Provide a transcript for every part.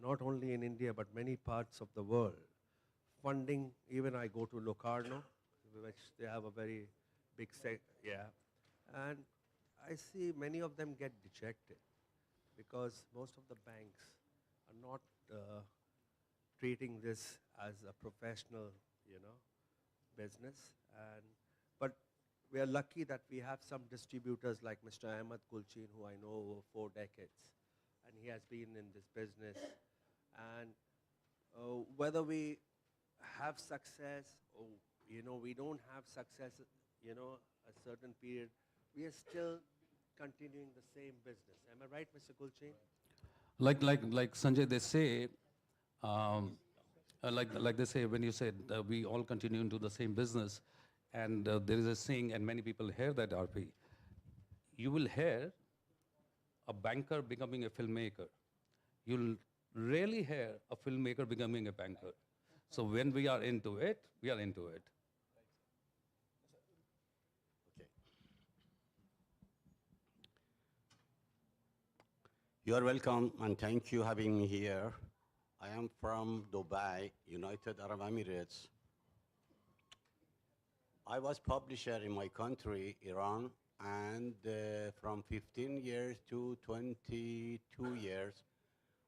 not only in India but many parts of the world. Funding, even I go to Locarno, which they have a very big yeah, and I see many of them get dejected because most of the banks are not treating this as a professional, business. But we are lucky that we have some distributors like Mr. Ahmed Kulchin, who I know over 4 decades, and he has been in this business. And whether we have success or we don't have success, a certain period, we are still continuing the same business. Am I right, Mr. Kulchin? Like Sanjay, they say, um, like they say, when you said we all continue into the same business, and there is a saying, and many people hear that, RP. You will hear a banker becoming a filmmaker. You'll rarely hear a filmmaker becoming a banker. So when we are into it, we are into it. Okay. You are welcome and thank you having me here. I am from Dubai, United Arab Emirates. I was publisher in my country, Iran, and from 15 years to 22 years,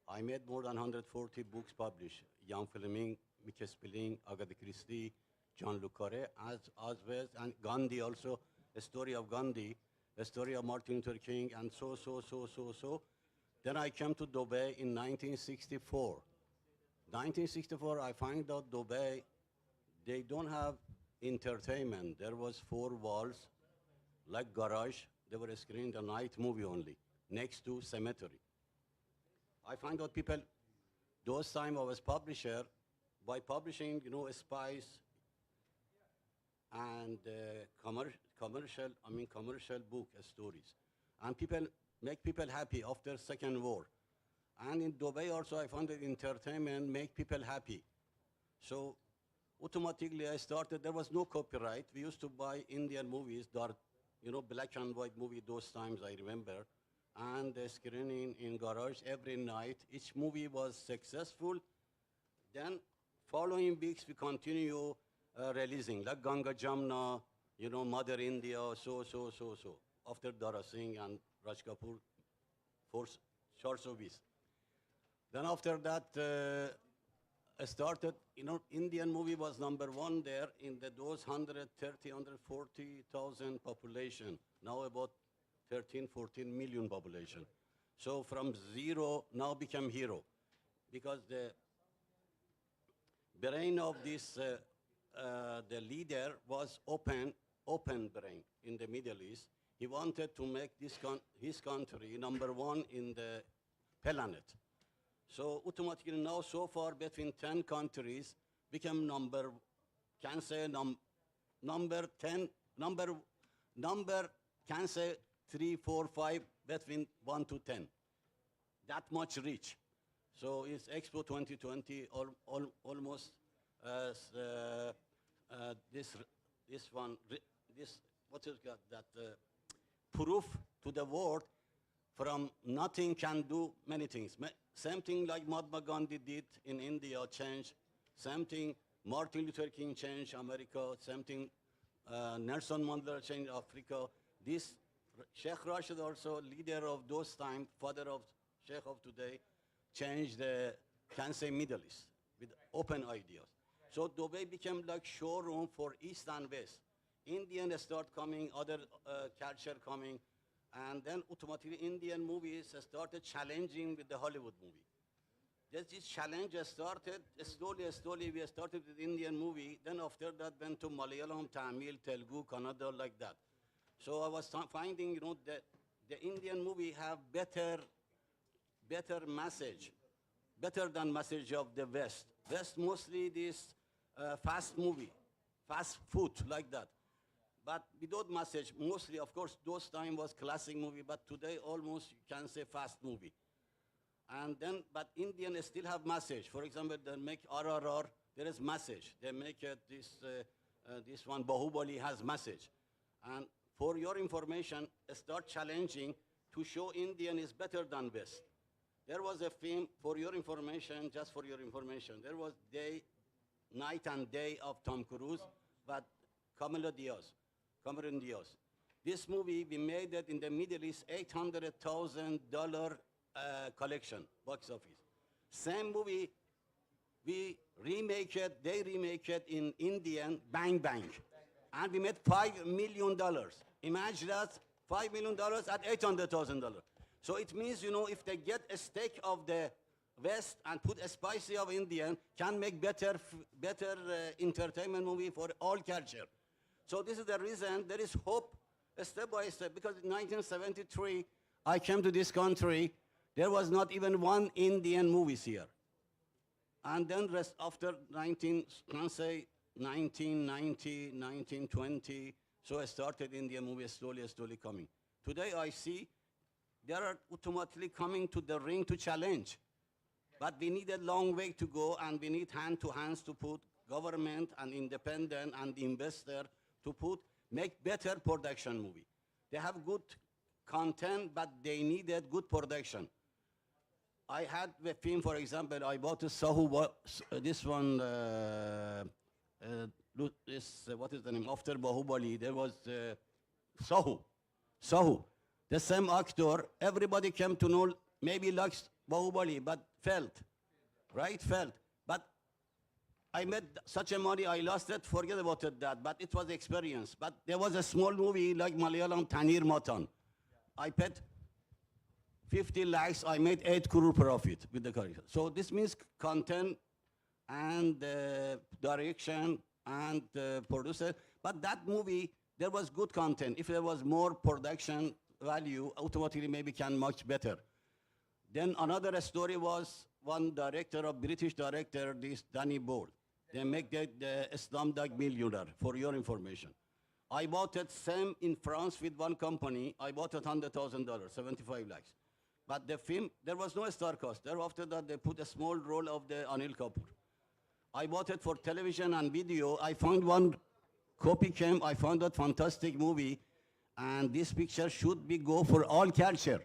I made more than 140 books published. Jan Fleming, Mickey Spilling, Agatha Christie, John Le Carre, as well, and Gandhi also, a story of Gandhi, a story of Martin Luther King, and so. Then I came to Dubai in 1964. 1964, I find out Dubai, they don't have entertainment. There was 4 walls, like garage. They were screening the night movie only, next to cemetery. I find out people, those time I was publisher, by publishing, spies and commercial book stories. And make people happy after Second War. And in Dubai also I found that entertainment make people happy. So automatically I started, there was no copyright. We used to buy Indian movies, black and white movie those times I remember. And the screening in garage every night. Each movie was successful. Then following weeks we continue releasing, like Ganga Jamna, Mother India, so. After Dara Singh and Raj Kapoor, for short service. Then after that, I started, Indian movie was #1 there in those 130, 140,000 population. Now about 13, 14 million population. So from zero, now become hero. Because the brain of this, the leader was open brain in the Middle East. He wanted to make his country #1 in the planet. So automatically now, so far, between 10 countries, become number 3, 4, 5, between 1 to 10. That much reach. So it's Expo 2020, almost what is that proof to the world from nothing can do many things. Same thing like Mahatma Gandhi did in India, change. Same thing Martin Luther King changed America. Same thing Nelson Mandela changed Africa. This Sheikh Rashid also, leader of those time, father of Sheikh of today, changed the, Middle East with open ideas. So Dubai became like showroom for East and West. Indians start coming, other culture coming, and then automatically Indian movies started challenging with the Hollywood movie. This challenge started slowly. We started with Indian movie. Then after that went to Malayalam, Tamil, Telugu, Kannada, like that. So I was finding, that the Indian movie have better message, better than message of the West. West mostly this fast movie, fast food, like that. But without message, mostly, of course, those time was classic movie, but today almost you can say fast movie. And then, but Indians still have message. For example, they make RRR, there is message. They make this one, Bahubali has message. And for your information, start challenging to show Indian is better than West. There was a film, for your information, just for your information, there was Night and Day of Tom Cruise, but Cameron Diaz. This movie, we made it in the Middle East, $800,000 collection, box office. Same movie, they remake it in Indian, Bang Bang. And we made $5 million. Imagine that, $5 million at $800,000. So it means, if they get a steak of the West and put a spicy of Indian, can make better entertainment movie for all culture. So this is the reason there is hope step by step, because in 1973, I came to this country, there was not even one Indian movies here. And then after 1990, 1920, so I started Indian movies slowly coming. Today I see they are automatically coming to the ring to challenge. But we need a long way to go, and we need hand to hands to put government and independent and investor to make better production movie. They have good content, but they needed good production. I had the film, for example, I bought a Sahu, this one, what is the name? After Bahubali, there was Sahu. The same actor, everybody came to know, maybe likes Bahubali, but failed. But I made such a money, I lost it, forget about it, but it was experience. But there was a small movie like Malayalam, Tanir Matan. I paid 50 lakhs, I made 8 crore profit with the character. So this means content and direction and producer. But that movie, there was good content. If there was more production value, automatically maybe can much better. Then another story was one director, a British director, this Danny Boyle. They make the Slumdog Millionaire, for your information. I bought it same in France with one company. I bought it $100,000, 75 lakhs. But the film, there was no star cast. After that, they put a small role of the Anil Kapoor. I bought it for television and video. I found one copy came. I found that fantastic movie. And this picture should be go for all culture.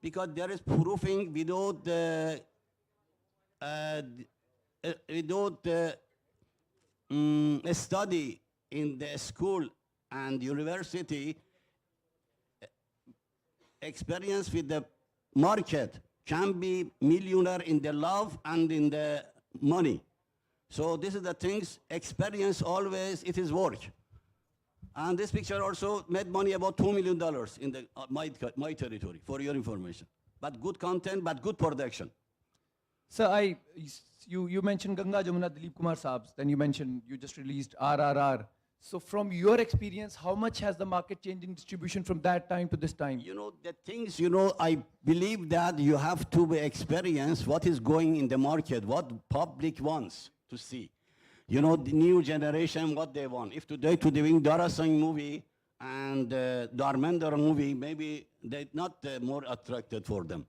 Because there is proofing without a study in the school and university, experience with the market can be millionaire in the love and in the money. So this is the things, experience always, it is work. And this picture also made money about $2 million in the, my territory, for your information. But good content, but good production. Sir, you mentioned Ganga Jamuna, Dilip Kumar Saabs, then you mentioned you just released RRR. So from your experience, how much has the market changed in distribution from that time to this time? The things, I believe that you have to experience what is going in the market, what public wants to see. The new generation, what they want. If today to doing Dara Singh movie and Dharmendra movie, maybe they're not more attracted for them.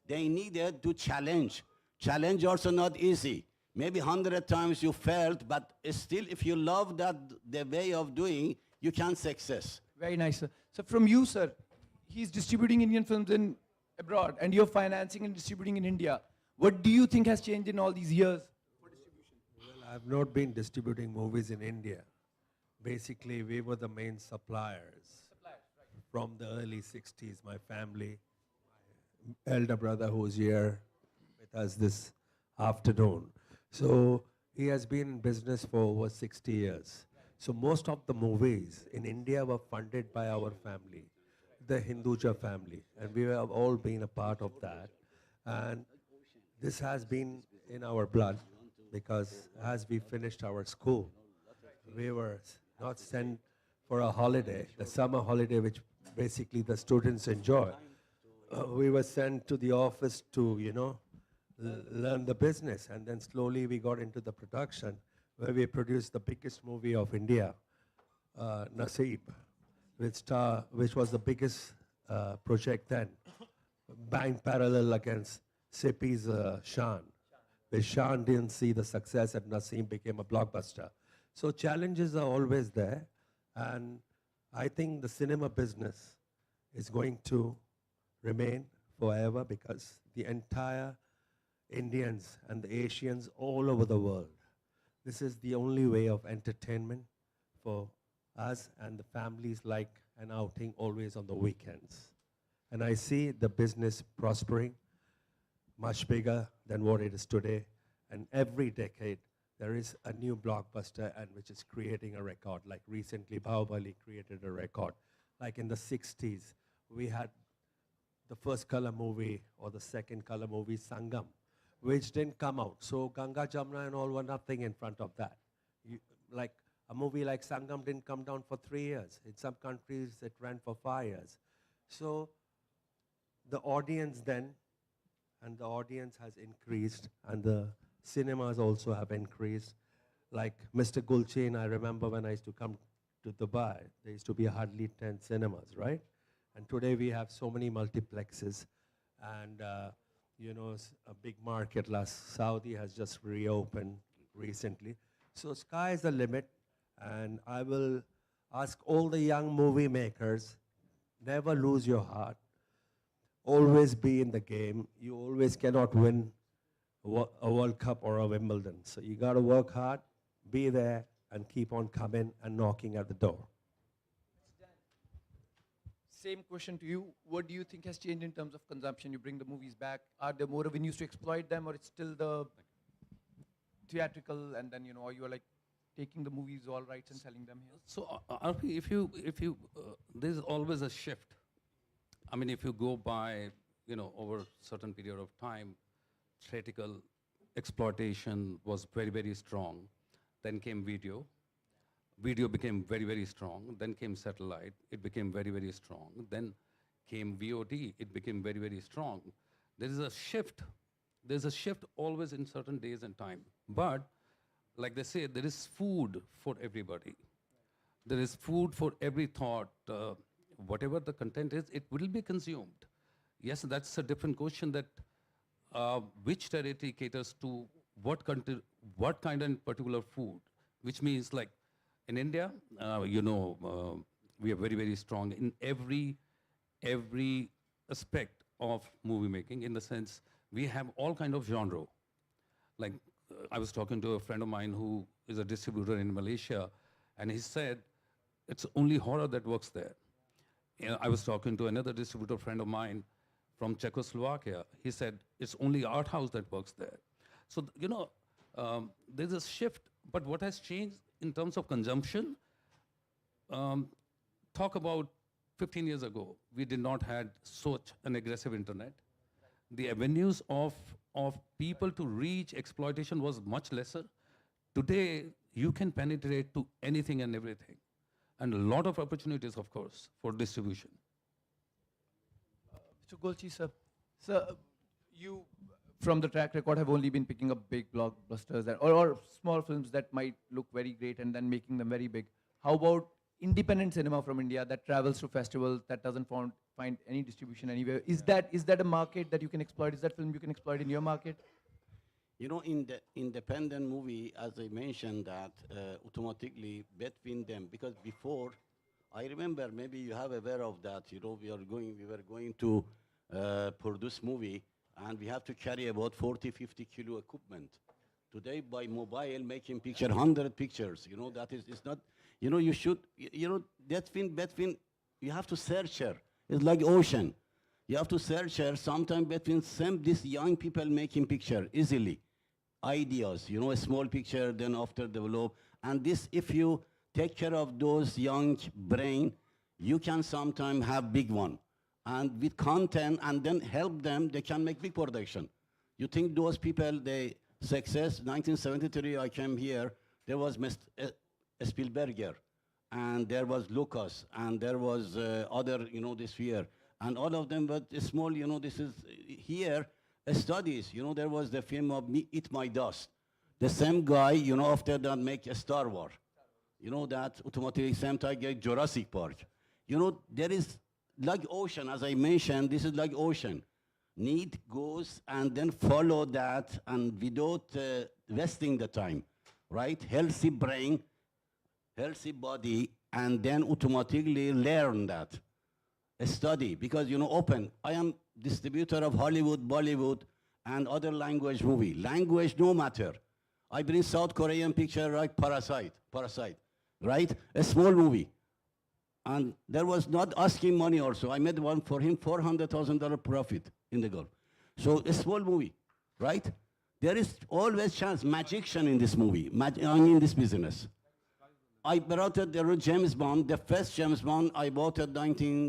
They needed to challenge. Challenge also not easy. Maybe 100 times you failed, but still if you love that the way of doing, you can success. Very nice, sir. So from you, sir, he's distributing Indian films in abroad, and you're financing and distributing in India. What do you think has changed in all these years for distribution? Well, I've not been distributing movies in India. Basically, we were the main suppliers from the early 60s. My family, my elder brother who's here with us this afternoon. So he has been in business for over 60 years. So most of the movies in India were funded by our family, the Hinduja family, and we have all been a part of that. And this has been in our blood because as we finished our school, we were not sent for a holiday, the summer holiday which basically the students enjoy. We were sent to the office to, learn the business, and then slowly we got into the production where we produced the biggest movie of India, Naseeb, which was the biggest project then, bang parallel against Sippy's Shan. Where Shan didn't see the success and Naseem became a blockbuster. So challenges are always there, and I think the cinema business is going to remain forever because the entire Indians and the Asians all over the world. This is the only way of entertainment for us, and the families like an outing always on the weekends. And I see the business prospering much bigger than what it is today. And every decade, there is a new blockbuster and which is creating a record. Like recently, Bahubali created a record. Like in the 60s, we had the first color movie or the second color movie, Sangam, which didn't come out. So Ganga, Jamna and all were nothing in front of that. Like a movie like Sangam didn't come down for 3 years. In some countries, it ran for 5 years. So the audience then, and the audience has increased, and the cinemas also have increased. Like Mr. Gulchain, I remember when I used to come to Dubai, there used to be hardly 10 cinemas, right? And today we have so many multiplexes, and you know, a big market. Last Saudi has just reopened recently. So sky is the limit, and I will ask all the young movie makers, never lose your heart. Always be in the game. You always cannot win a World Cup or a Wimbledon. So you got to work hard, be there, and keep on coming and knocking at the door. Same question to you. What do you think has changed in terms of consumption? You bring the movies back. Are there more avenues to exploit them, or it's still the theatrical, and then, you know, or you are like taking the movies, all rights, and selling them here? So, RP, there's always a shift. I mean, if you go by, you know, over a certain period of time, theatrical exploitation was very, very strong. Then came video. Video became very, very strong. Then came satellite. It became very, very strong. Then came VOD. It became very, very strong. There is a shift. There's a shift always in certain days and time. But, like they say, there is food for everybody. There is food for every thought. Whatever the content is, it will be consumed. Yes, that's a different question, that which territory caters to what country, what kind of particular food, which means like in India, you know, we are very, very strong in every aspect of movie making, in the sense we have all kind of genre. Like I was talking to a friend of mine who is a distributor in Malaysia, and he said, it's only horror that works there. You know, I was talking to another distributor friend of mine from Czechoslovakia. He said, it's only art house that works there. So, you know, there's a shift, but what has changed in terms of consumption, talk about 15 years ago, we did not had such an aggressive internet. The avenues of people to reach exploitation was much lesser. Today, you can penetrate to anything and everything. And a lot of opportunities, of course, for distribution. Mr. Golchi, sir. Sir, you, from the track record, have only been picking up big blockbusters or small films that might look very great and then making them very big. How about independent cinema from India that travels to festivals, that doesn't find any distribution anywhere? Is that a market that you can exploit? Is that film you can exploit in your market? You know, in the independent movie, as I mentioned, that automatically between them, because before, I remember, maybe you have aware of that, you know, we were going to produce movie, and we have to carry about 40, 50 kilo equipment. Today, by mobile, making picture, 100 pictures, you know, that is, it's not, you know, you should, you know, that between, you have to search her. It's like ocean. You have to search her sometime between these young people making picture easily. Ideas, you know, a small picture, then after develop. And this, if you take care of those young brain, you can sometimes have big one. And with content, and then help them, they can make big production. You think those people, they success, 1973, I came here, there was Mr. Spielberger, and there was Lucas, and there was other, you know, this year. And all of them were small, you know, this is here, studies. You know, there was the film of Eat My Dust. The same guy, you know, after that make a Star Wars. You know, that automatically same time get Jurassic Park. You know, there is like ocean, as I mentioned, this is like ocean. Need goes and then follow that, and without wasting the time, right? Healthy brain, healthy body, and then automatically learn that. A study, because, you know, open. I am distributor of Hollywood, Bollywood, and other language movie. Language no matter. I bring South Korean picture like Parasite, right? A small movie. And there was not asking money also. I made one for him, $400,000 profit in the Gulf. So a small movie, right? There is always chance, magician in this movie, in this business. I brought it, there was James Bond, the first James Bond, I bought it I remember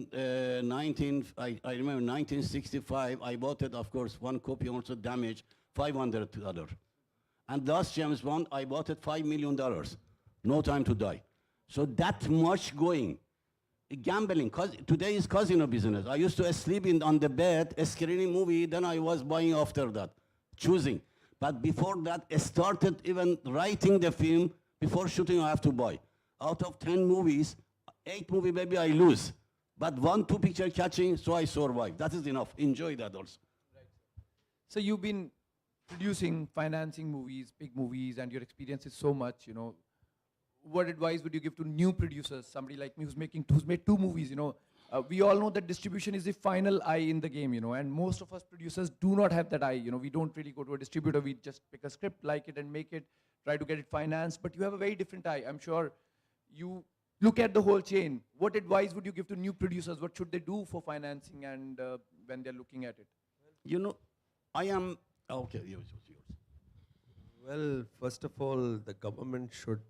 1965, I bought it, of course, one copy also damaged, $500. And last James Bond, I bought it $5 million, No Time to Die. So that much going. Gambling, today is casino business. I used to sleep on the bed, screening movie, then I was buying after that, choosing. But before that, I started even writing the film, before shooting I have to buy. Out of 10 movies, 8 movies maybe I lose. But 1, 2 picture catching, so I survive. That is enough. Enjoy that also. So you've been producing, financing movies, big movies, and your experience is so much, you know. What advice would you give to new producers, somebody like me who's made 2 movies, you know? We all know that distribution is the final eye in the game, you know, and most of us producers do not have that eye, you know. We don't really go to a distributor, we just pick a script, like it, and make it, try to get it financed, but you have a very different eye. I'm sure you look at the whole chain. What advice would you give to new producers? What should they do for financing and when they're looking at it? You know, I am, okay, yours. Well, first of all, the government should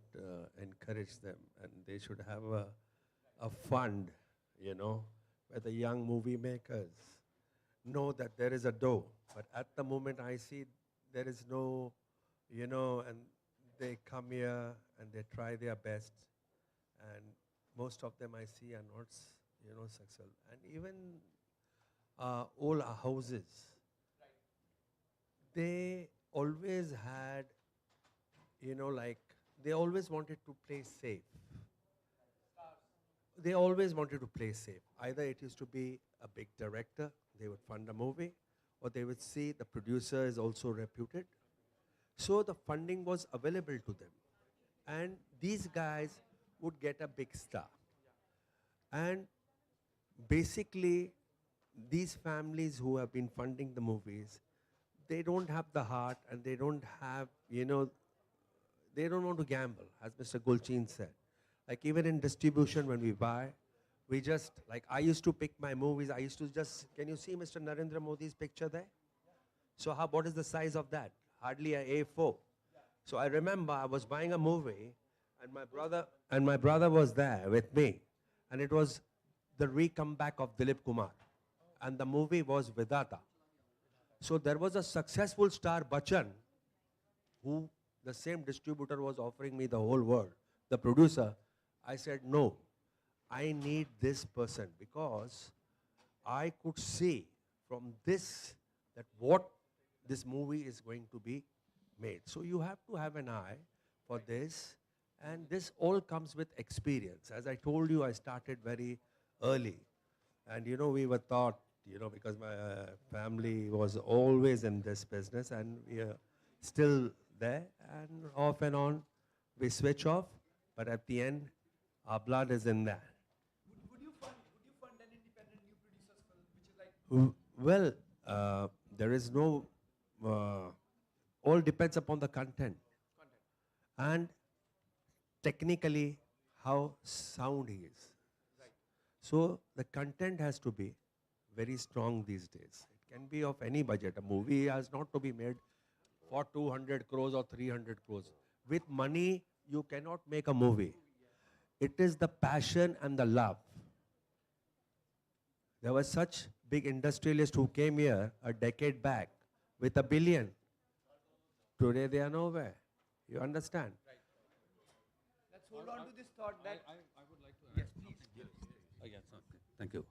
encourage them, and they should have a fund, you know, where the young movie makers know that there is a dough. But at the moment, I see there is no, you know, and they come here and they try their best, and most of them I see are not, you know, successful. And even old houses, they always had, you know, like, they always wanted to play safe. They always wanted to play safe. Either it used to be a big director, they would fund a movie, or they would see the producer is also reputed. So the funding was available to them. And these guys would get a big star. And basically, these families who have been funding the movies, they don't have the heart, and they don't have, you know, they don't want to gamble, as Mr. Gulchin said. Like even in distribution, when we buy, we just, like I used to pick my movies, I used to just, can you see Mr. Narendra Modi's picture there? So what is the size of that? Hardly a A4. So I remember I was buying a movie, and my brother was there with me, and it was the re-comeback of Dilip Kumar, and the movie was Vedata. So there was a successful star, Bachchan, who the same distributor was offering me the whole world, the producer. I said, no, I need this person, because I could see from this that what this movie is going to be made. So you have to have an eye for this, and this all comes with experience. As I told you, I started very early, and you know, we were taught, you know, because my family was always in this business, and we are still there, and off and on, we switch off, but at the end, our blood is in there. Would you fund an independent new producers film, which is like... Well, there is no, all depends upon the content. And technically, how sound he is. Right. So the content has to be very strong these days. It can be of any budget. A movie has not to be made for 200 crores or 300 crores. With money, you cannot make a movie. It is the passion and the love. There was such big industrialists who came here a decade back with $1 billion. Today they are nowhere. You understand? Let's hold on to this thought that... I would like to... Yes, please. Yes, okay. Thank you.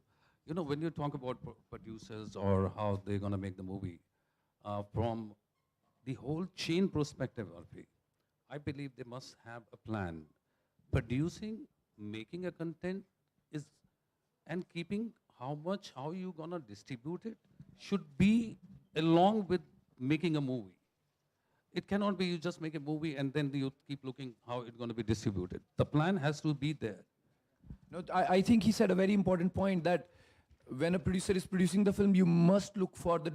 You know, when you talk about producers or how they're going to make the movie, from the whole chain perspective, Arpi, I believe they must have a plan. Producing, making a content is, and keeping how you going to distribute it should be along with making a movie. It cannot be you just make a movie and then you keep looking how it's going to be distributed. The plan has to be there. No, I think he said a very important point that when a producer is producing the film, you must look for the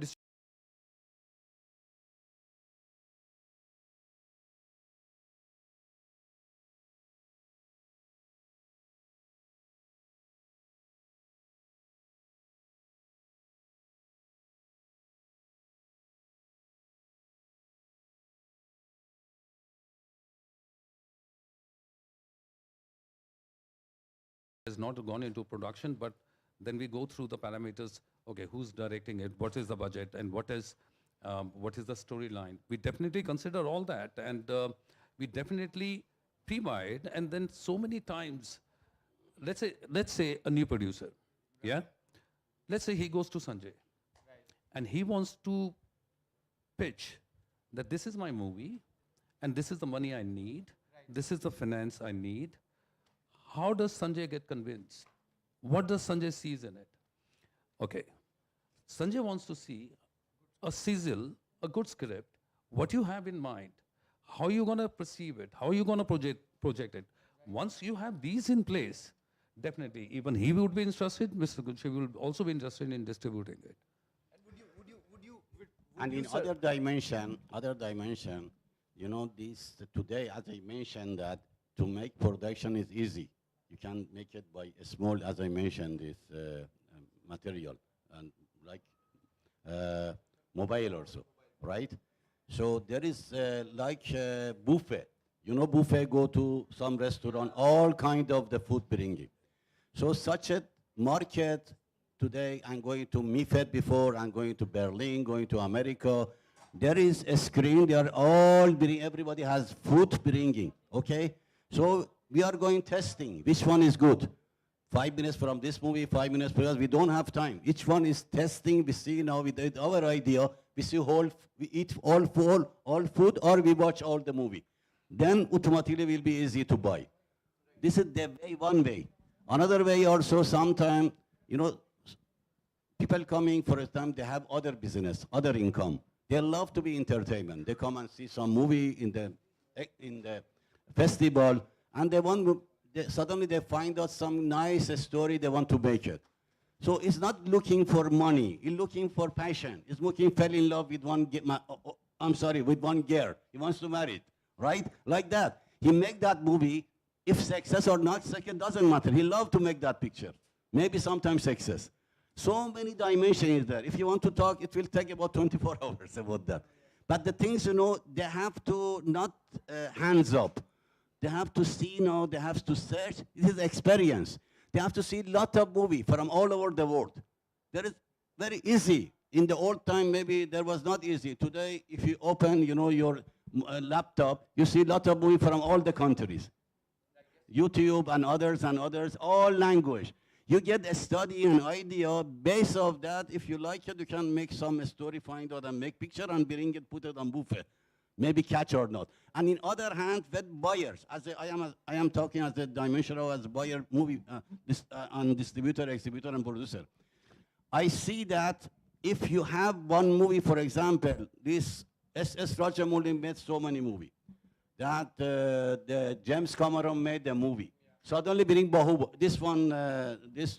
has not gone into production, but then we go through the parameters. Okay, who's directing it? What is the budget? And what is the storyline? We definitely consider all that, and we definitely pre-buy it. And then so many times, let's say a new producer, yeah. Let's say he goes to Sanjay, and he wants to pitch that this is my movie, and this is the money I need. This is the finance I need. How does Sanjay get convinced? What does Sanjay sees in it? Okay, Sanjay wants to see a sizzle, a good script, what you have in mind, how you're going to perceive it, how you're going to project it. Once you have these in place, definitely, even he would be interested, Mr. Gucci will also be interested in distributing it. And in other dimension, you know, this today, as I mentioned, that to make production is easy. You can make it by a small, as I mentioned, this material, and like mobile also, right? So there is like buffet. You know, buffet, go to some restaurant, all kind of the food bringing. So such a market today, I'm going to MIFED before, I'm going to Berlin, going to America. There is a screen, they are all bringing, everybody has food bringing, okay? So we are going testing, which one is good? 5 minutes from this movie, 5 minutes because we don't have time. Each one is testing, we see now with our idea, we see we eat all food or we watch all the movie. Then automatically will be easy to buy. This is the way, one way. Another way also, sometimes, you know, people coming, for example, they have other business, other income. They love to be entertainment. They come and see some movie in the festival, and suddenly they find out some nice story, they want to make it. So it's not looking for money, it's looking for passion. It's looking, fell in love with with one girl. He wants to marry it, right? Like that. He make that movie, if success or not, second doesn't matter. He love to make that picture. Maybe sometimes success. So many dimensions is there. If you want to talk, it will take about 24 hours about that. But the things, you know, they have to not hands up. They have to see, you know, they have to search. This is experience. They have to see a lot of movie from all over the world. That is very easy. In the old time, maybe there was not easy. Today, if you open, you know, your laptop, you see a lot of movie from all the countries. YouTube and others, all language. You get a study, an idea, base of that. If you like it, you can make some story, find out and make picture and bring it, put it on buffet. Maybe catch or not. And in other hand, with buyers, I am talking as a dimensional, as buyer, movie, and distributor, exhibitor, and producer. I see that if you have one movie, for example, this S.S. Rajamouli made so many movies. That the James Cameron made a movie. Suddenly bring Bahuba, this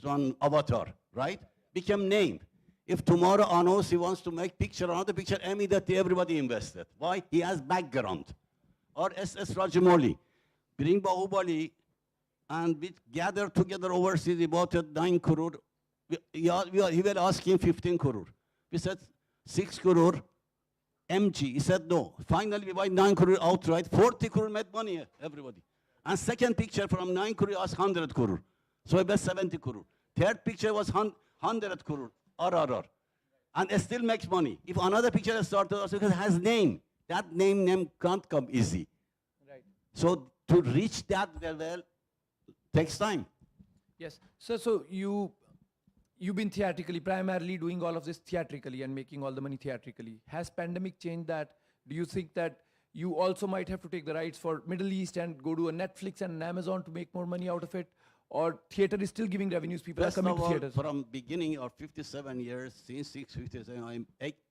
one Avatar, right? Became named. If tomorrow Anos, he wants to make picture, another picture, immediately everybody invested. Why? He has background. Or S.S. Rajamouli, bring Bahubali, and we gather together overseas, he bought it 9 crore. He will ask him 15 crore. We said 6 crore, MG. He said no. Finally, we buy 9 crore outright. 40 crore made money, everybody. And second picture from 9 crore was 100 crore. So he bet 70 crore. Third picture was 100 crore, RRR. And it still makes money. If another picture is started, also because it has name. That name can't come easy. Right. So to reach that level takes time. Yes. So you've been theatrically, primarily doing all of this theatrically and making all the money theatrically. Has pandemic changed that? Do you think that you also might have to take the rights for Middle East and go to a Netflix and an Amazon to make more money out of it? Or theater is still giving revenues, people First are coming of to all, theaters? from beginning of 57 years, since 657,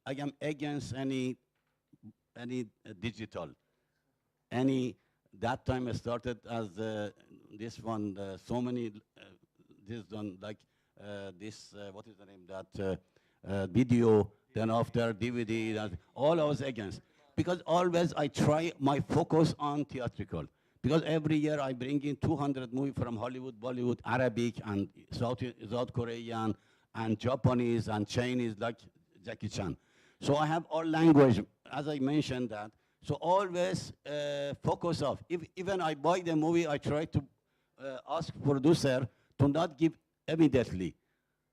I am against any digital. That time I started as this one, so many, this one, like this, what is the name, that video, then after DVD, that, all I was against. Because always I try my focus on theatrical. Because every year I bring in 200 movies from Hollywood, Bollywood, Arabic, and South Korean, and Japanese, and Chinese, like Jackie Chan. So I have all language, as I mentioned that. So always focus off. Even I buy the movie, I try to ask producer to not give immediately.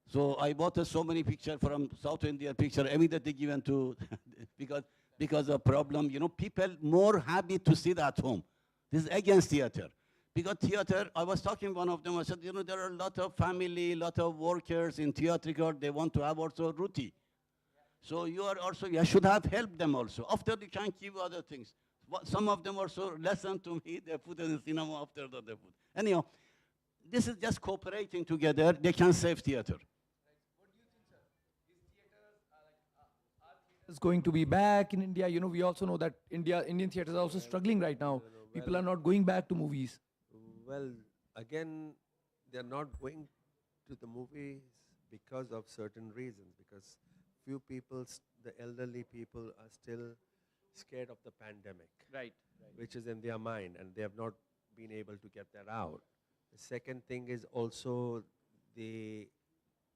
So I bought so many pictures from South India, picture immediately given to, because of problem, people more happy to sit at home. This is against theater. Because theater, I was talking to one of them, I said, there are a lot of family, a lot of workers in theatrical, they want to have also routine. So you should have helped them also. After they can give other things. Some of them also listen to me, they put it in cinema after that they put. Anyhow, this is just cooperating together, they can save theater. Is going to be back in India? We also know that Indian theaters are also struggling right now. People are not going back to movies. Well, again, they're not going to the movies because of certain reasons. Because few people, the elderly people, are still scared of the pandemic, Right. which is in their mind, and they have not been able to get that out. The second thing is also the,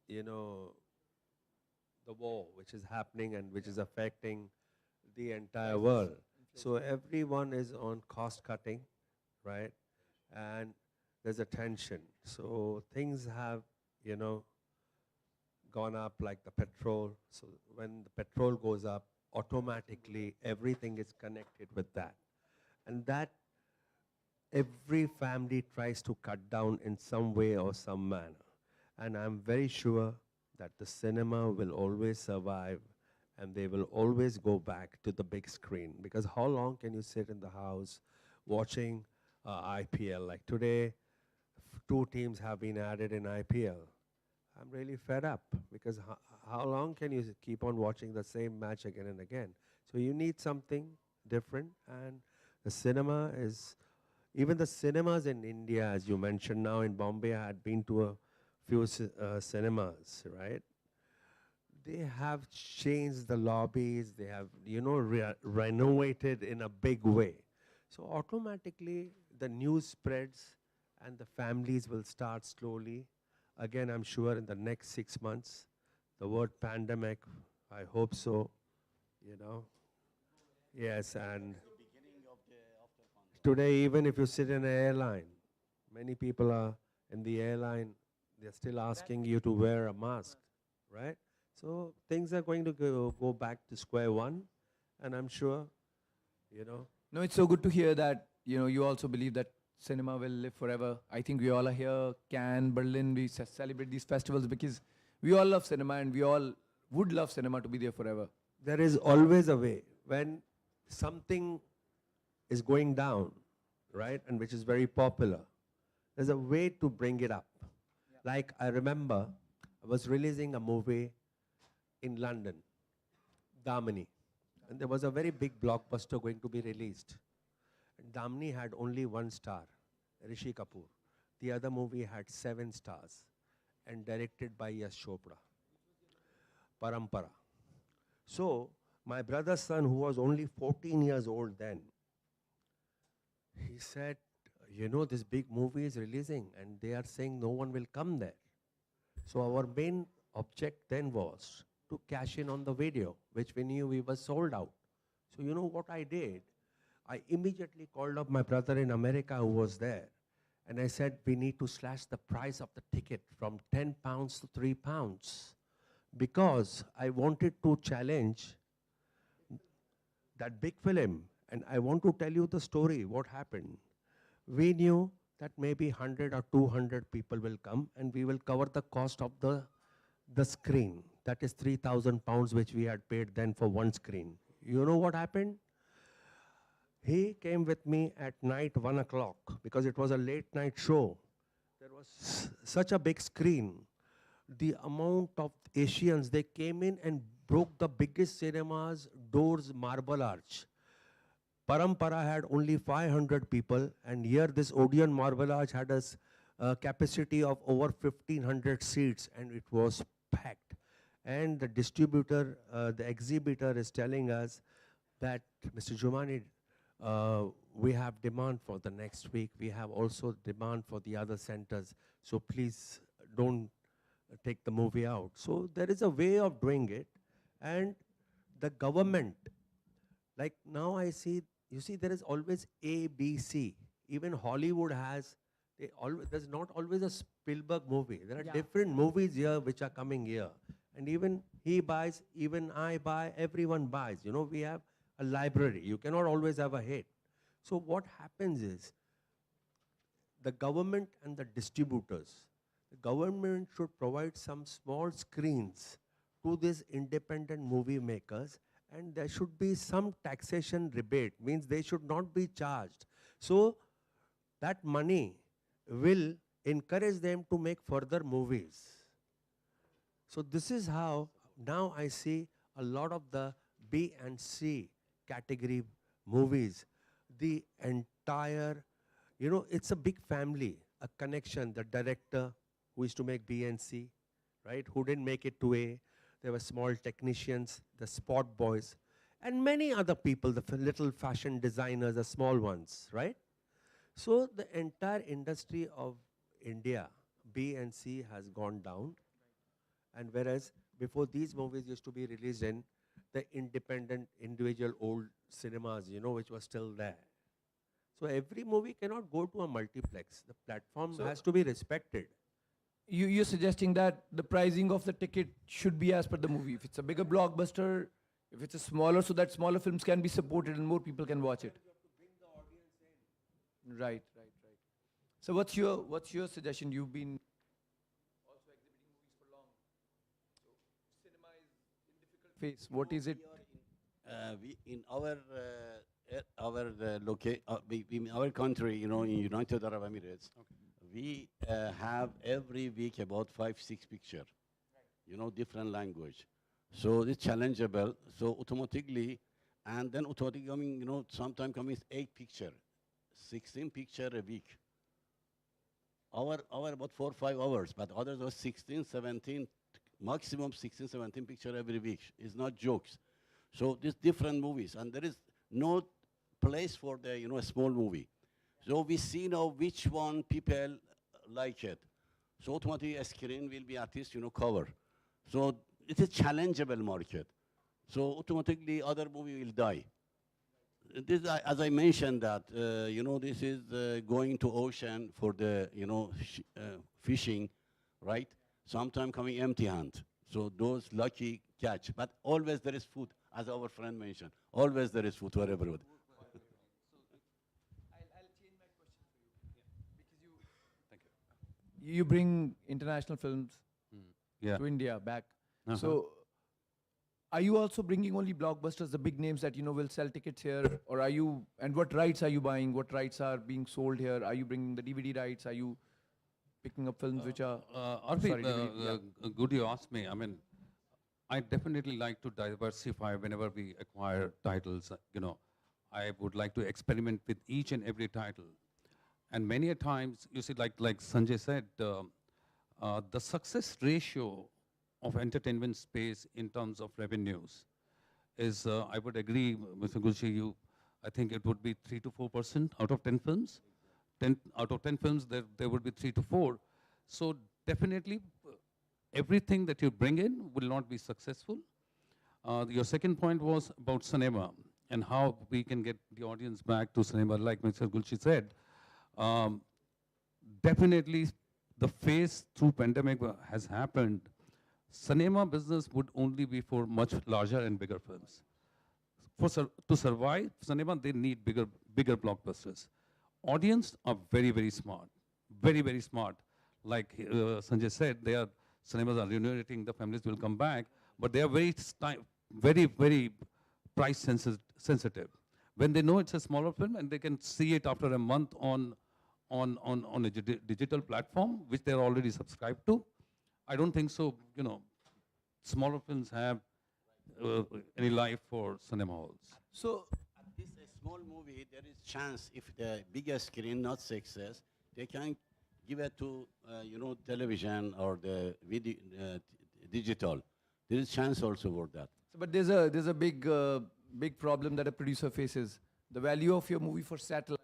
the war which is happening and which is affecting the entire world. So everyone is on cost cutting, right? And there's a tension. So things have, gone up like the petrol. So when the petrol goes up, automatically everything is connected with that. And that every family tries to cut down in some way or some manner. And I'm very sure that the cinema will always survive and they will always go back to the big screen. Because how long can you sit in the house watching IPL? Like today, 2 teams have been added in IPL. I'm really fed up because how long can you keep on watching the same match again and again? So you need something different, and the cinema is, even the cinemas in India, as you mentioned now in Bombay, I had been to a few cinemas, right? They have changed the lobbies, they have, renovated in a big way. So automatically the news spreads and the families will start slowly. Again, I'm sure in the next 6 months, the word pandemic, I hope so, Yes, and today, even if you sit in an airline, many people are in the airline, they're still asking you to wear a mask, right? So things are going to go back to square one, and I'm sure, No, it's so good to hear that, you also believe that cinema will live forever. I think we all are here, Cannes, Berlin, we celebrate these festivals because we all love cinema and we all would love cinema to be there forever. there is always a way. When something is going down, right, and which is very popular, there's a way to bring it up. Like I remember, I was releasing a movie in London, Damini, and there was a very big blockbuster going to be released. And Damini had only 1 star, Rishi Kapoor. The other movie had 7 stars and directed by Yash Chopra, Parampara. So my brother's son, who was only 14 years old then, he said, this big movie is releasing and they are saying no one will come there. So our main object then was to cash in on the video, which we knew we were sold out. So you know what I did? I immediately called up my brother in America who was there. And I said, we need to slash the price of the ticket from 10 pounds to 3 pounds. Because I wanted to challenge that big film. And I want to tell you the story, what happened. We knew that maybe 100 or 200 people will come and we will cover the cost of the screen. That is 3,000 pounds which we had paid then for 1 screen. You know what happened? He came with me at night 1 o'clock because it was a late night show. There was such a big screen. The amount of Asians, they came in and broke the biggest cinema's doors marble arch. Parampara had only 500 people, and here this Odeon Marble Arch had capacity of over 1,500 seats, and it was packed. And the distributor, the exhibitor is telling us that, Mr. Jumani, we have demand for the next week. We have also demand for the other centers. So please don't take the movie out. So there is a way of doing it. And the government, like now I see, you see, there is always A, B, C. Even Hollywood has, there's not always a Spielberg movie. There are different movies here which are coming here. And even he buys, even I buy, everyone buys. You know, we have a library. You cannot always have a hit. So what happens is, the government and the distributors, the government should provide some small screens to these independent movie makers, and there should be some taxation rebate, means they should not be charged. So that money will encourage them to make further movies. So this is how now I see a lot of the B and C category movies. The entire, you know, it's a big family, a connection. The director who used to make B and C, right, who didn't make it to A. There were small technicians, the spot boys, and many other people, the little fashion designers, the small ones, right? So the entire industry of India, B and C, has gone down. And whereas before, these movies used to be released in the independent, individual old cinemas, you know, which was still there. So every movie cannot go to a multiplex. The platform has to be respected. You're suggesting that the pricing of the ticket should be as per the movie. If it's a bigger blockbuster, if it's a smaller, so that smaller films can be supported and more people can watch it. Right. So what's your suggestion? You've been also exhibiting movies for long. So cinema is in difficult phase. What is it? We in in our country, you know, in United Arab Emirates, we have every week about 5-6 picture, you know, different language. So it's challengeable. So automatically, and then automatically coming, you know, sometime coming 8 picture, 16 picture a week. Our about 4 or 5 hours, but others are 16, 17, maximum 16, 17 picture every week. It's not jokes. So these different movies, and there is no place for the, you know, a small movie. So we see now which one people like it. So automatically a screen will be at least, you know, cover. So it's a challengeable market. So automatically other movie will die. This, as I mentioned that, you know, this is going to ocean for the, you know, fishing, right? Sometime coming empty hand. So those lucky catch. But always there is food, as our friend mentioned. Always there is food for everybody. I'll change my question for you. Because you bring international films Yeah. to India back. Uh-huh. So are you also bringing only blockbusters, the big names that, you know, will sell tickets here? Or are you, and what rights are you buying? What rights are being sold here? Are you bringing the DVD rights? Are you picking up films which are... Arfi, sorry, DVD, good you asked me. I mean, I definitely like to diversify whenever we acquire titles. You know, I would like to experiment with each and every title. And many a times, you see, like Sanjay said, the success ratio of entertainment space in terms of revenues is, I would agree, Mr. Gulshi, I think it would be 3 to 4% out of 10 films. 10 out of 10 films, there would be 3 to 4. So definitely, everything that you bring in will not be successful. Your second point was about cinema and how we can get the audience back to cinema. Like Mr. Gulshi said, definitely the phase through pandemic has happened. Cinema business would only be for much larger and bigger films. To survive cinema, they need bigger blockbusters. Audience are very, very smart, very, very smart. Like Sanjay said, cinemas are remunerating, the families will come back, but they are very price sensitive. When they know it's a smaller film and they can see it after a month on a digital platform, which they're already subscribed to, I don't think so, you know, smaller films have any life for cinema halls. So At this small movie, there is chance if the bigger screen not success, they can give it to, television or the video, digital. There is chance also for that. So, but there's a big problem that a producer faces. The value of your movie for satellite.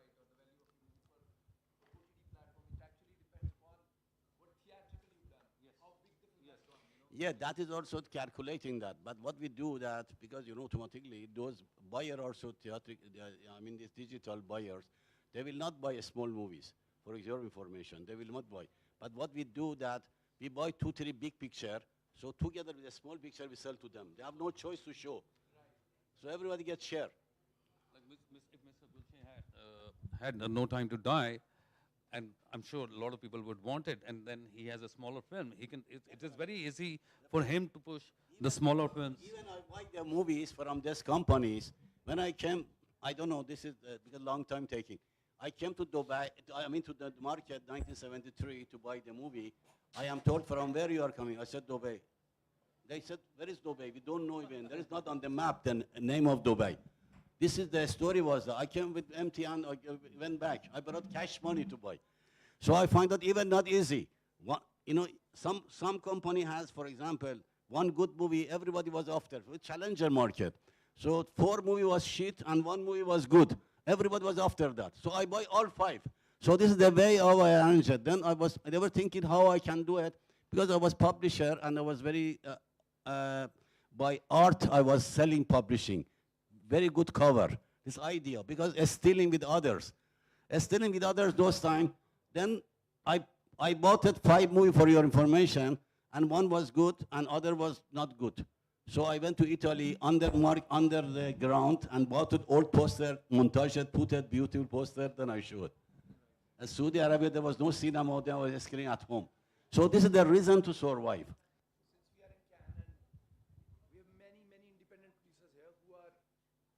Yeah, that is also calculating that. But what we do that, because automatically those buyer also theatric, these digital buyers, they will not buy small movies. For your information, they will not buy. But what we do that, we buy 2, 3 big picture. So together with a small picture, we sell to them. They have no choice to show. So everybody gets share. Like if Mr. Gulshan had no time to die, and I'm sure a lot of people would want it, and then he has a smaller film, he can. It is very easy for him to push the smaller films. Even I buy the movies from these companies. When I came, I don't know, this is because long time taking. I came to Dubai, to the market 1973 to buy the movie. I am told, from where you are coming? I said, Dubai. They said, where is Dubai? We don't know even. There is not on the map the name of Dubai. This is the story was that I came with empty hand, I went back. I brought cash money to buy. So I find that even not easy. Some company has, for example, one good movie, everybody was after, with challenger market. So 4 movie was shit and 1 movie was good. Everybody was after that. So I buy all 5. So this is the way how I arrange it. Then I was never thinking how I can do it, because I was publisher and I was very, by art, I was selling publishing. Very good cover, this idea, because stealing with others. Stealing with others those time, then I bought it 5 movie for your information, and 1 was good and other was not good. So I went to Italy under the ground and bought it old poster, montage it, put it, beautiful poster, then I showed. In Saudi Arabia, there was no cinema, there was a screen at home. So this is the reason to survive. Since we are in Canada, we have many independent producers here who are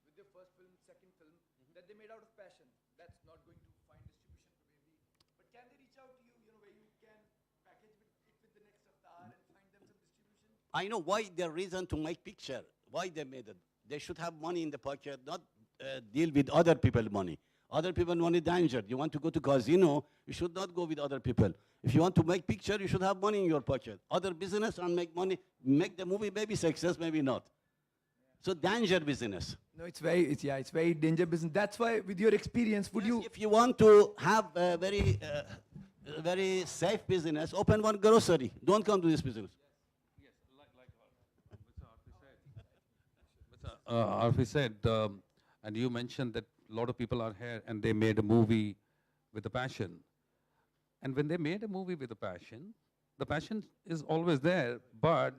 with their first film, second film, that they made out of passion. That's not going to find distribution probably. But can they reach out to you, where you can package it with the next avatar and find them some distribution? I know why the reason to make picture, why they made it. They should have money in the pocket, not deal with other people's money. Other people money danger. You want to go to casino, you should not go with other people. If you want to make picture, you should have money in your pocket. Other business and make money, make the movie maybe success, maybe not. So danger business. No, it's very dangerous business. That's why, with your experience, would Yes, you? if you want to have a very safe business, open one grocery. Don't come to this business. Yes, like Arfi said, and you mentioned that a lot of people are here and they made a movie with a passion. And when they made a movie with a passion, the passion is always there, but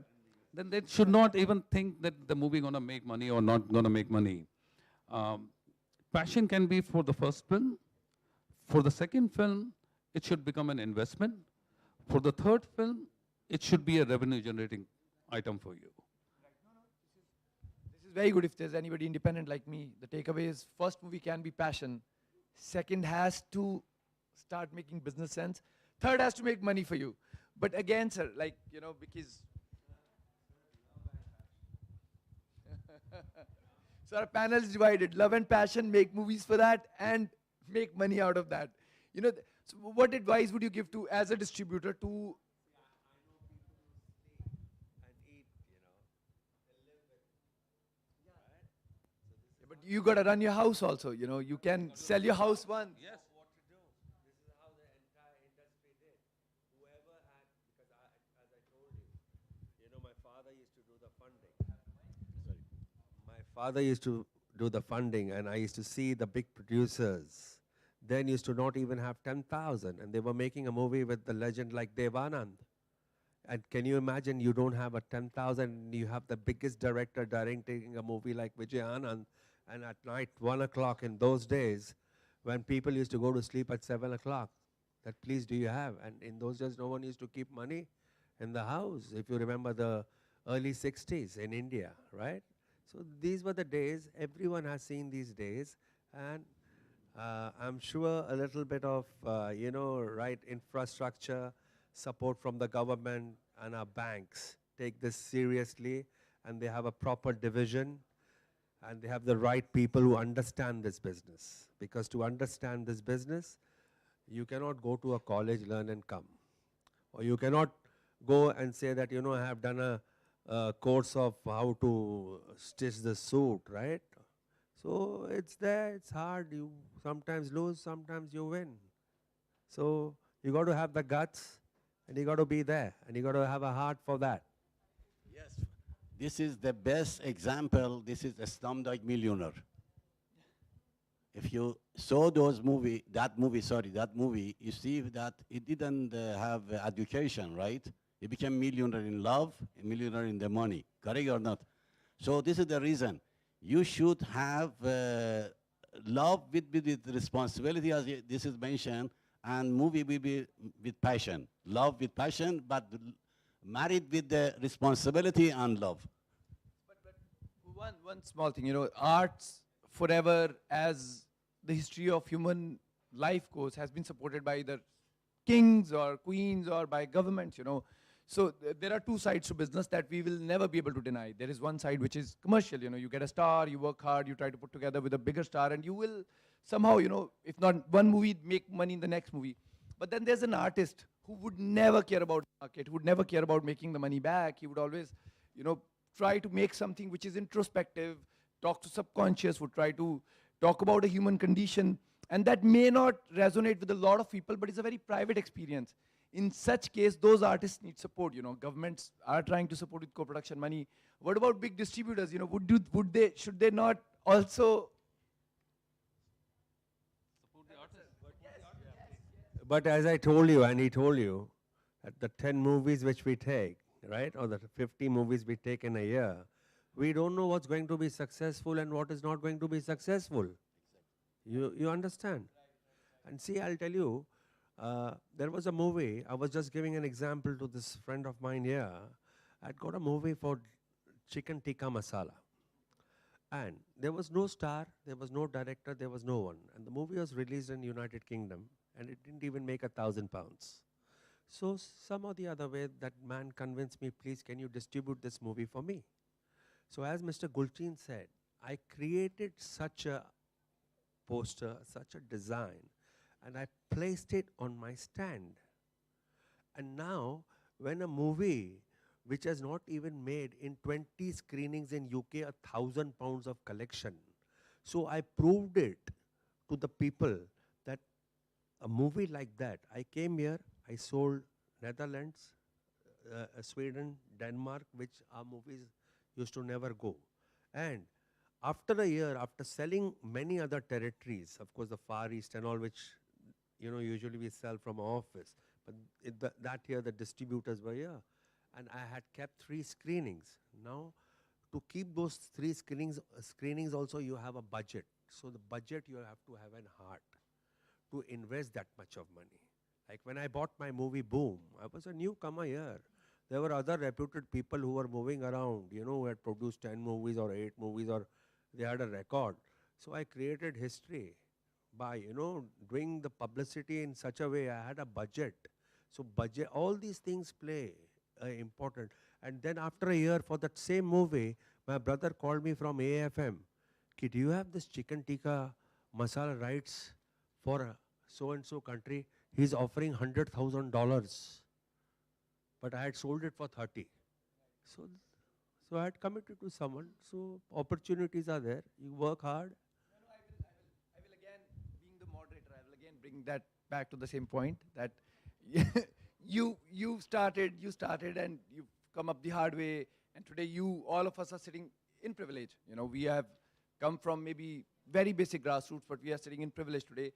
then they should not even think that the movie gonna make money or not gonna make money. Passion can be for the first film. For the second film, it should become an investment. For the third film, it should be a revenue generating item for you. This is very good if there's anybody independent like me. The takeaway is, first movie can be passion. Second has to start making business sense. Third has to make money for you. But again, sir, because so our panel is divided. Love and passion, make movies for that, and make money out of that. So what advice would you give to, as a distributor, to? But you got to run your house also. You can sell your house once. Yes. What to do. This is how the entire industry did. Whoever had, because as I told you, my father used to do the funding. Sorry. My father used to do the funding, and I used to see the big producers. Then used to not even have 10,000, and they were making a movie with the legend like Devanand. And can you imagine, you don't have a 10,000, you have the biggest director directing a movie like Vijay Anand, and at night, 1 o'clock in those days, when people used to go to sleep at 7 o'clock, that please do you have? And in those days, no one used to keep money in the house, if you remember the early 60s in India, right? So these were the days, everyone has seen these days, and I'm sure a little bit of, right infrastructure, support from the government and our banks take this seriously, and they have a proper division, and they have the right people who understand this business. Because to understand this business, You cannot go to a college, learn and come. Or you cannot go and say that, I have done a course of how to stitch the suit, right? So it's there, it's hard. You sometimes lose, sometimes you win. So you got to have the guts and you got to be there and you got to have a heart for that. Yes, this is the best example. This is a Slumdog Millionaire. If you saw that movie, you see that it didn't have education, right? He became millionaire in love, a millionaire in the money, correct or not? So this is the reason. You should have love with responsibility, as this is mentioned, and movie will be with passion. Love with passion, but married with the responsibility and love. One small thing, arts forever, as the history of human life goes, has been supported by either kings or queens or by governments. So there are two sides to business that we will never be able to deny. There is one side which is commercial. You get a star, you work hard, you try to put together with a bigger star, and you will somehow, if not one movie, make money in the next movie. But then there's an artist who would never care about the market, who would never care about making the money back. He would always, try to make something which is introspective, talk to subconscious, would try to talk about a human condition. And that may not resonate with a lot of people, but it's a very private experience. In such case, those artists need support. Governments are trying to support with co-production money. What about big distributors? Should they not also? But as I told you, and he told you, that the 10 movies which we take, right, or the 50 movies we take in a year, we don't know what's going to be successful and what is not going to be successful. You understand? And see, I'll tell you, there was a movie, I was just giving an example to this friend of mine here. I'd got a movie for chicken tikka masala. And there was no star, there was no director, there was no one. And the movie was released in United Kingdom, and it didn't even make £1,000. So some or the other way, that man convinced me, please, can you distribute this movie for me? So as Mr. Gulchin said, I created such a poster, such a design, and I placed it on my stand. And now, when a movie which has not even made in 20 screenings in UK £1,000 of collection, so I proved it to the people that a movie like that, I came here, I sold Netherlands, Sweden, Denmark, which our movies used to never go. And after a year, after selling many other territories, of course the Far East and all, which usually we sell from our office, but that year the distributors were here. And I had kept 3 screenings. Now, to keep those 3 screenings also you have a budget. So the budget you have to have an heart to invest that much of money. Like when I bought my movie Boom, I was a newcomer here. There were other reputed people who were moving around, who had produced 10 movies or 8 movies, or they had a record. So I created history by, doing the publicity in such a way. I had a budget. So budget, all these things play important. And then after a year, for that same movie, my brother called me from AFM. Ki, do you have this chicken tikka masala rights for so-and-so country? He's offering $100,000. But I had sold it for 30. So I had committed to someone. So opportunities are there. You work hard. I will again, being the moderator, I will again bring that back to the same point that you started and you've come up the hard way, and today all of us are sitting in privilege. We have come from maybe very basic grassroots, but we are sitting in privilege today.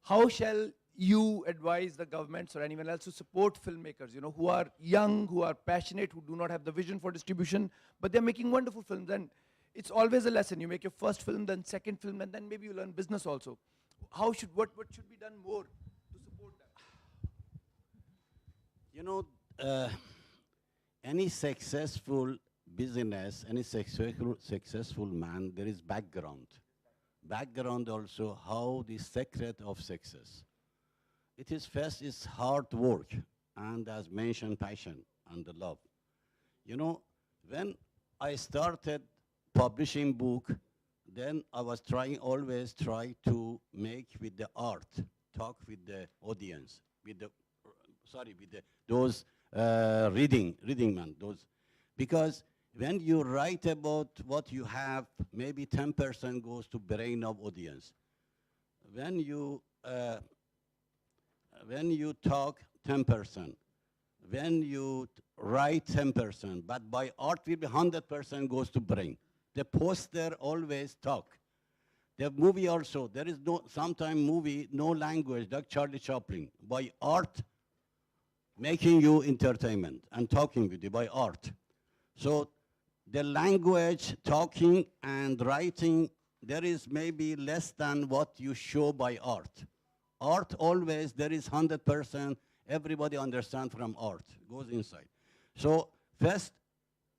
How shall you advise the governments or anyone else to support filmmakers, who are young, who are passionate, who do not have the vision for distribution, but they're making wonderful films? And it's always a lesson. You make your first film, then second film, and then maybe you learn business also. What should be done more to support that? Any successful business, any successful man, there is background. Background also, how the secret of success. It is first is hard work, and as mentioned, passion and the love. When I started publishing book, then I was always try to make with the art. talk with the audience, with the, sorry, with the, those reading man, those, because when you write about what you have, maybe 10% goes to brain of audience. When you talk, 10%. When you write, 10%, but by art will be 100% goes to brain. The poster always talk. The movie also, there is no, sometime movie, no language, like Charlie Chaplin. By art, making you entertainment and talking with you by art. So the language, talking and writing, there is maybe less than what you show by art. Art always, there is 100%, everybody understand from art, goes inside. So first,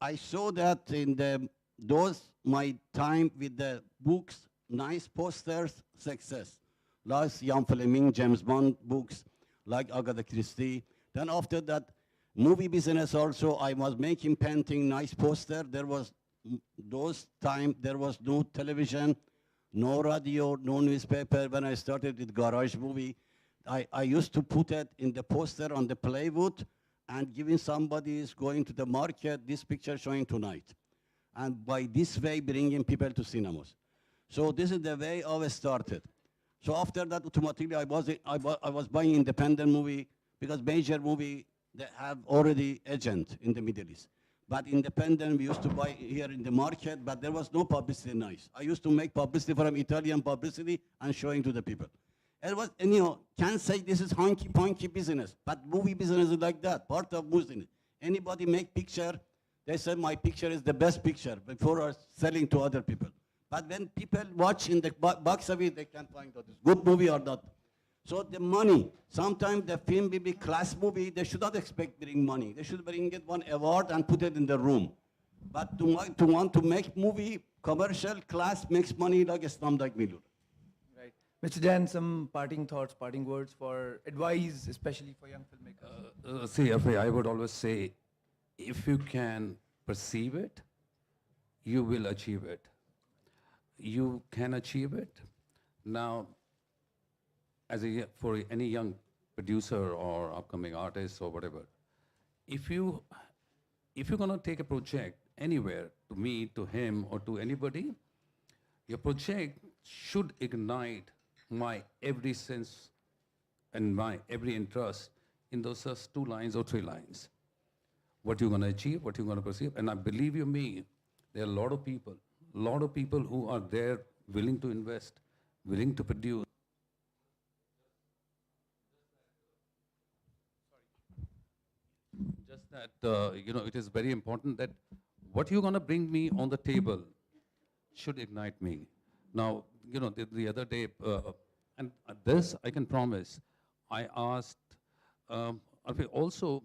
I saw that in my time with the books, nice posters, success. Like Ian Fleming, James Bond books, like Agatha Christie. Then after that, movie business also, I was making painting, nice poster. There was, those time, there was no television, no radio, no newspaper. When I started with Garage Movie, I used to put it in the poster on the plywood and giving somebody is going to the market, this picture showing tonight. And by this way, bringing people to cinemas. So this is the way I started. So after that, automatically, I was buying independent movie because major movie, they have already agent in the Middle East. But independent, we used to buy here in the market, but there was no publicity nice. I used to make publicity from Italian publicity and showing to the people. It was, and can't say this is honky-ponky business, but movie business is like that, part of business. Anybody make picture, they say my picture is the best picture before selling to other people. But when people watch in the box office, they can find out it's good movie or not. So the money, sometimes the film will be class movie, they should not expect bring money. They should bring it one award and put it in the room. But to want to make movie, commercial class makes money like a Slumdog Millionaire. Right. Mr. Jain, some parting thoughts, parting words for advice, especially for young filmmakers. See, Afi, I would always say, if you can perceive it, you will achieve it. You can achieve it. Now, for any young producer or upcoming artist or whatever, if you're gonna take a project anywhere, to me, to him, or to anybody, your project should ignite my every sense and my every interest in those just 2 lines or 3 lines. What you're gonna achieve, what you're gonna perceive, and I believe you me, there are a lot of people who are there willing to invest, willing to produce. Just that, it is very important that what you're going to bring me on the table should ignite me. Now, the other day, and this I can promise, I asked, also,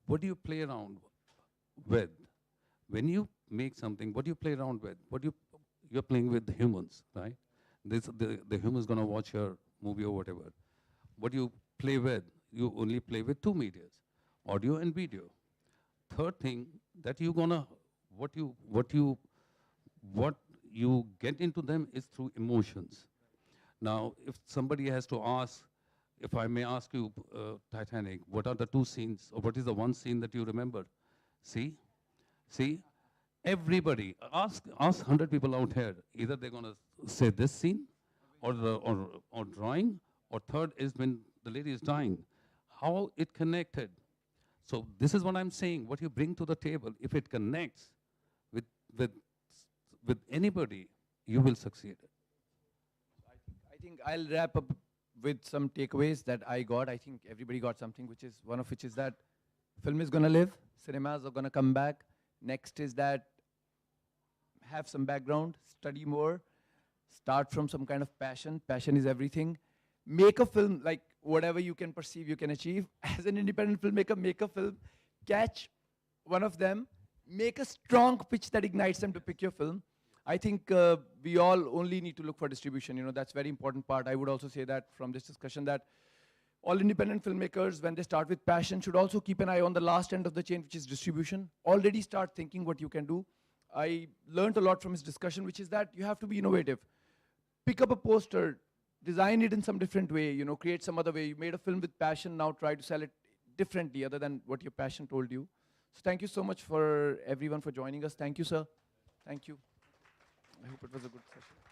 what do you play around with? When you make something, what do you play around with? You're playing with humans, right? The human's going to watch your movie or whatever. What do you play with? You only play with 2 medias, audio and video. Third thing, that what you get into them is through emotions. Now, if somebody has to ask, if I may ask you, Titanic, what are the 2 scenes, or what is the 1 scene that you remember? See, everybody, ask 100 people out here, either they're gonna say this scene, or drawing, or third is when the lady is dying. How it connected. So this is what I'm saying, what you bring to the table, if it connects with anybody, you will succeed. I think I'll wrap up with some takeaways that I got. I think everybody got something, one of which is that film is gonna live, cinemas are gonna come back. Next is that have some background, study more, start from some kind of passion. Passion is everything. Make a film, like whatever you can perceive, you can achieve. As an independent filmmaker, make a film, catch one of them, make a strong pitch that ignites them to pick your film. I think we all only need to look for distribution. That's a very important part. I would also say that from this discussion that all independent filmmakers, when they start with passion, should also keep an eye on the last end of the chain, which is distribution. Already start thinking what you can do. I learned a lot from his discussion, which is that you have to be innovative. Pick up a poster, design it in some different way, you know, create some other way. You made a film with passion, now try to sell it differently other than what your passion told you. So thank you so much for everyone for joining us. Thank you, sir. Thank you. I hope it was a good session.